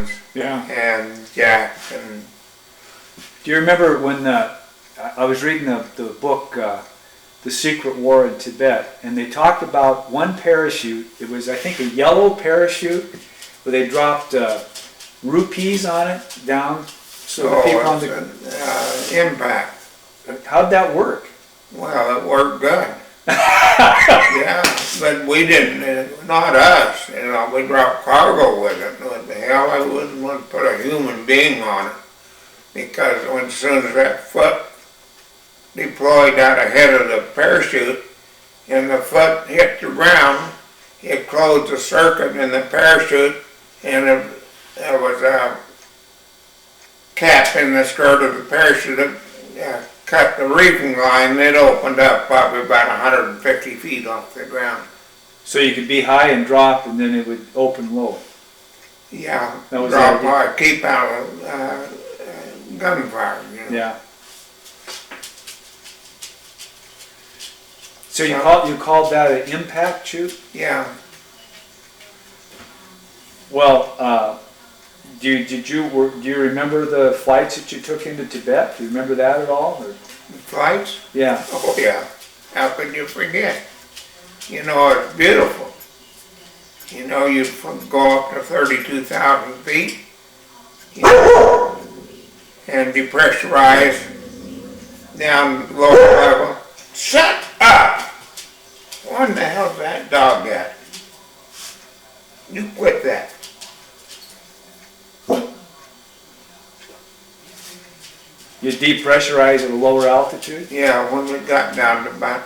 ones. Yeah. And Jack and... Do you remember when I was reading the book, The Secret War in Tibet, and they talked about one parachute. It was, I think, a yellow parachute where they dropped rupees on it down so the people on the... impact. How'd that work? Well, it worked good. Yeah, but we didn't, not us, you know, we dropped cargo with it. What the hell, I wouldn't want to put a human being on it. Because as soon as that foot deployed out ahead of the parachute and the foot hit the ground, it closed the circuit in the parachute, and there was a cap in the skirt of the parachute that cut the reefing line, and it opened up probably about 150 feet off the ground. So you could be high and drop, and then it would open low. Yeah, that was drop high, keep out of gunfire, you know. Yeah. So you called that an impact chute? Yeah. Well, do you remember the flights that you took into Tibet? Do you remember that at all? Or? Flights? Yeah. Oh yeah. How could you forget? You know, it's beautiful. You know, you go up to 32,000 feet, you know, and depressurize down lower level. Shut up! What the hell's that dog at? You quit that. You depressurize at a lower altitude? Yeah, when we got down to about,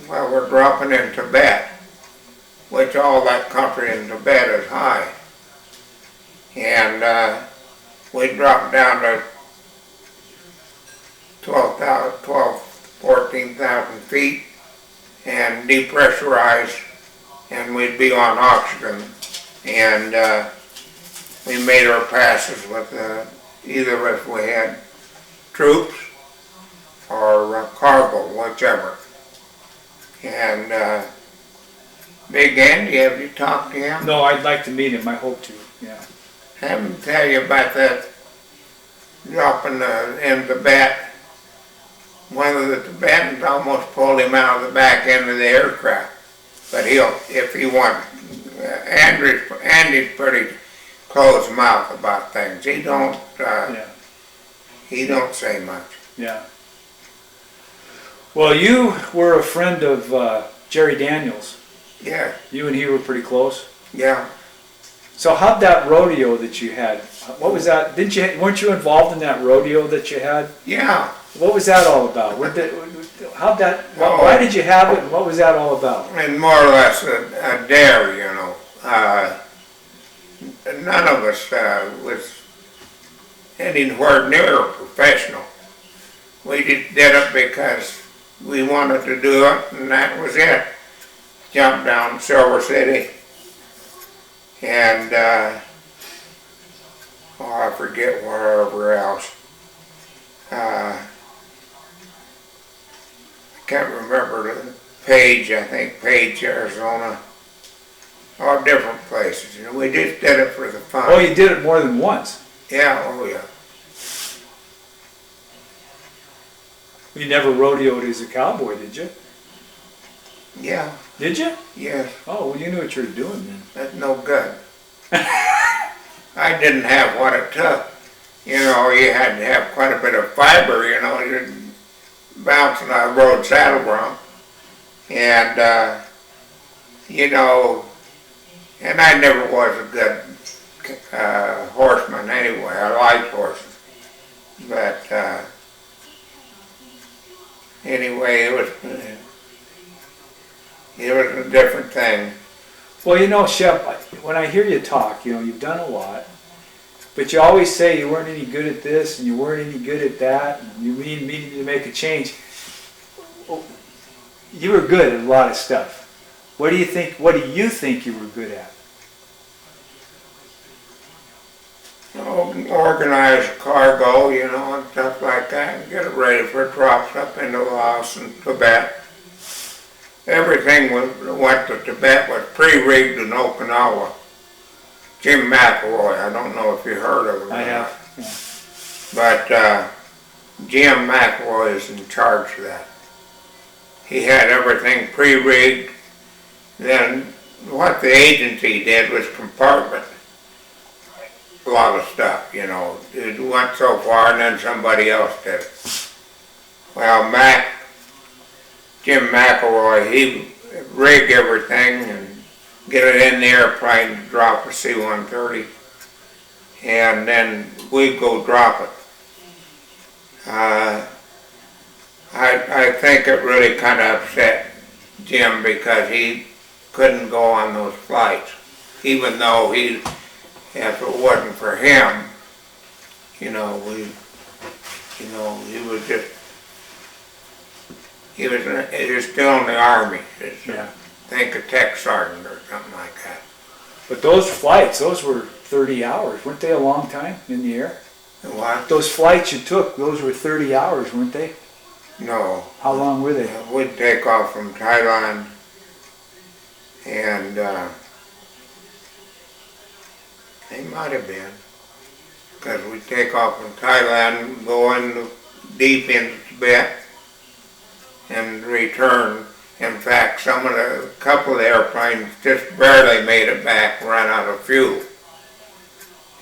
well, we're dropping in Tibet, which all that country in Tibet is high. And we dropped down to 14,000 feet and depressurized, and we'd be on oxygen. And we made our passes with either if we had troops or cargo, whichever. And Big Andy, have you talked to him? No, I'd like to meet him. I hope to. Yeah. Have him tell you about that dropping in Tibet. One of the Tibetans almost pulled him out of the back end of the aircraft. But if he wants, Andy's pretty closed mouth about things. He don't say much. Yeah. Well, you were a friend of Jerry Daniels. Yeah. You and he were pretty close. Yeah. So how'd that rodeo that you had? What was that? Weren't you involved in that rodeo that you had? Yeah. What was that all about? Why did you have it, and what was that all about? And more or less a dare, you know. None of us was anywhere near professional. We just did it because we wanted to do it, and that was it. Jumped down Silver City, and I forget wherever else. I can't remember the Page, I think Page, Arizona, all different places. You know, we just did it for the fun. Oh, you did it more than once? Yeah, oh yeah. You never rodeoed as a cowboy, did you? Yeah. Did you? Yes. Oh, well, you knew what you were doing then. That's no good. I didn't have what it took. You know, you had to have quite a bit of fiber, you know, you're bouncing on a road saddle bronc. And, you know, and I never was a good horseman anyway. I liked horses. But, anyway, it was a different thing. Well, you know, Shep, when I hear you talk, you know, you've done a lot, but you always say you weren't any good at this and you weren't any good at that, and you needed to make a change. Well, you were good at a lot of stuff. What do you think you were good at? Organize cargo, you know, and stuff like that, and get it ready for drops up into Laos and Tibet. Everything went to Tibet was pre-rigged in Okinawa. Jim McElroy, I don't know if you heard of him. I or have. not. But Jim McElroy is in charge of that. He had everything pre-rigged. Then what the agency did was compartment a lot of stuff, you know. It went so far and then somebody else did it. Well, Jim McElroy, he rigged everything and get it in the airplane to drop a C-130. And then we'd go drop it. I think it really kind of upset Jim because he couldn't go on those flights, even though if it wasn't for him, he was still in the Army. Yeah. Think a tech sergeant or something like that. But those flights, those were 30 hours. Weren't they a long time in the air? What? Those flights you took, those were 30 hours, weren't they? No. How long were they? We'd take off from Thailand and they might have been, because we'd take off from Thailand, go deep into Tibet and return. In fact, a couple of the airplanes just barely made it back, ran out of fuel.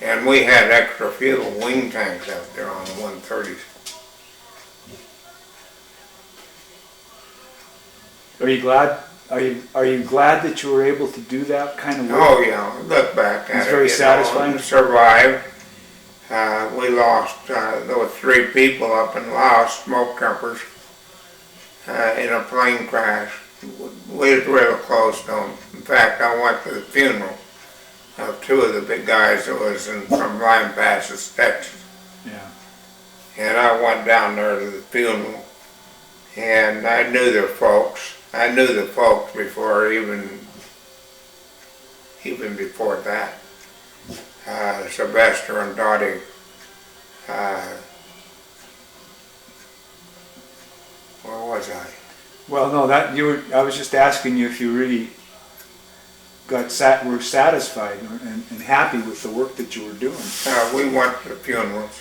And we had extra fuel wing tanks out there on the 130s. Are you glad? Are you glad that you were able to do that kind of work? Oh yeah, look back at it. It's very satisfying. Survived. We lost those 3 people up in Laos, Smokejumpers, in a plane crash. We was real close to them. In fact, I went to the funeral of 2 of the big guys that was from Lime Passes, Texas. Yeah. And I went down there to the funeral, and I knew their folks. I knew the folks before even before that. Sylvester and Dottie. Where was I? Well, no, I was just asking you if you really were satisfied and happy with the work that you were doing. We went to the funerals.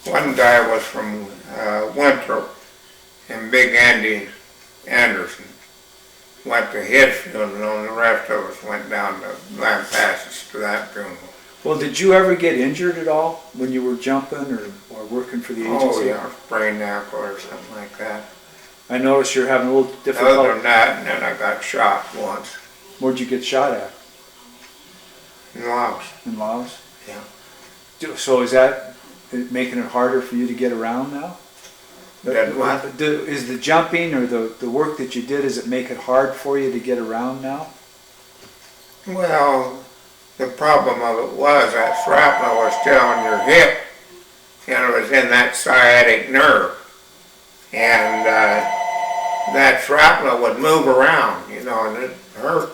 One guy was from Winthrop, and Big Andy Anderson went to his funeral, and the rest of us went down to Lime Passes to that funeral. Well, did you ever get injured at all when you were jumping or working for the agency? Oh yeah, sprained ankle or something like that. I noticed you're having a little difficulty. Other than that, and then I got shot once. Where'd you get shot at? In Laos. In Laos? Yeah. So is that making it harder for you to get around now? That what? Is the jumping or the work that you did, does it make it hard for you to get around now? Well, the problem of it was that shrapnel was still on your hip, and it was in that sciatic nerve. And that shrapnel would move around, and it hurt.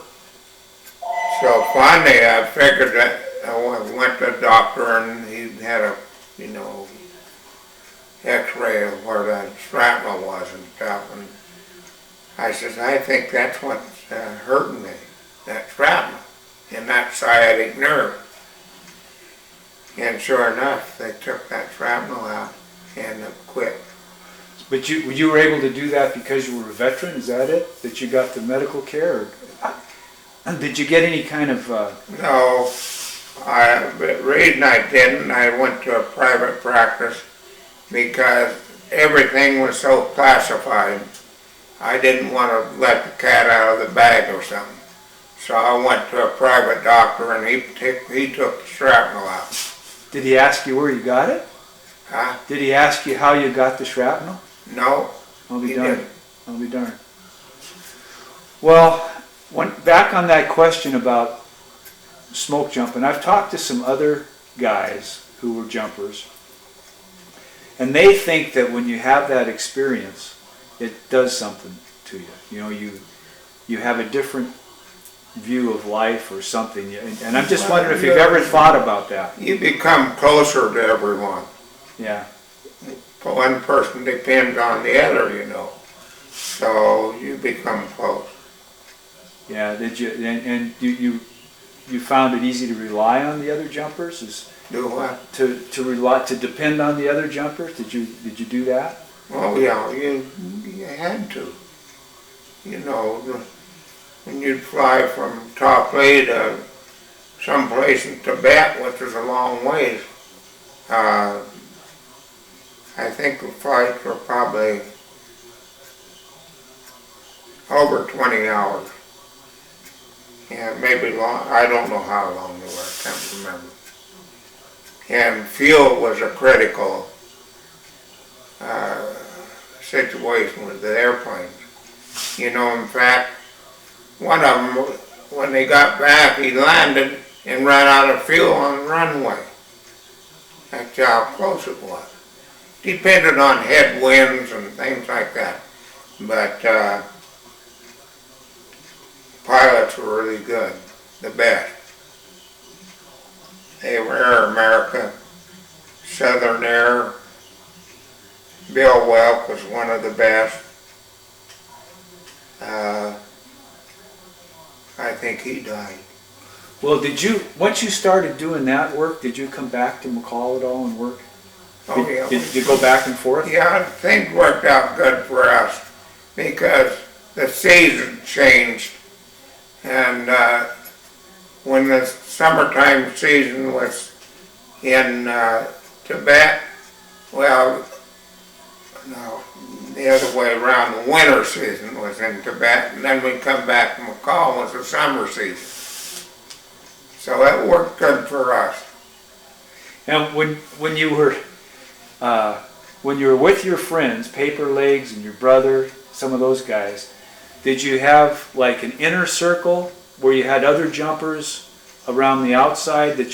So finally I figured that I went to the doctor, and he had a, x-ray of where that shrapnel was and stuff. And I said, I think that's what's hurting me, that shrapnel in that sciatic nerve. And sure enough, they took that shrapnel out and it quit. But you were able to do that because you were a veteran, is that it? That you got the medical care? Or did you get any kind of... No, the reason I didn't, I went to a private practice because everything was so classified. I didn't want to let the cat out of the bag or something. So I went to a private doctor, and he took the shrapnel out. Did he ask you where you got it? Huh? Did he ask you how you got the shrapnel? No. I'll be darned. I'll be darned. Well, back on that question about smoke jumping, I've talked to some other guys who were jumpers, and they think that when you have that experience, it does something to you. You have a different view of life or something, and I'm just wondering if you've ever thought about that. You become closer to everyone. Yeah. One person depends on the other, So you become close. Yeah. Did you? And you you found it easy to rely on the other jumpers? Do what? To depend on the other jumpers? Did you do that? Oh yeah, you had to. You know, when you'd fly from Top Lay to someplace in Tibet, which is a long ways, I think the flights were probably over 20 hours. Yeah, maybe long. I don't know how long they were. I can't remember. And fuel was a critical situation with the airplanes. You know, in fact, one of them, when they got back, he landed and ran out of fuel on the runway. That's how close it was. Depended on headwinds and things like that. But pilots were really good, the best. They were Air America, Southern Air. Bill Welk was one of the best. I think he died. Well, once you started doing that work, did you come back to McCall at all and work? Oh yeah. Did you go back and forth? Yeah, things worked out good for us because the season changed, and when the summertime season was in Tibet, well, no, the other way around, the winter season was in Tibet, and then we'd come back to McCall was the summer season. So that worked good for us. And when you were with your friends, Paper Legs and your brother, some of those guys, did you have like an inner circle where you had other jumpers around the outside that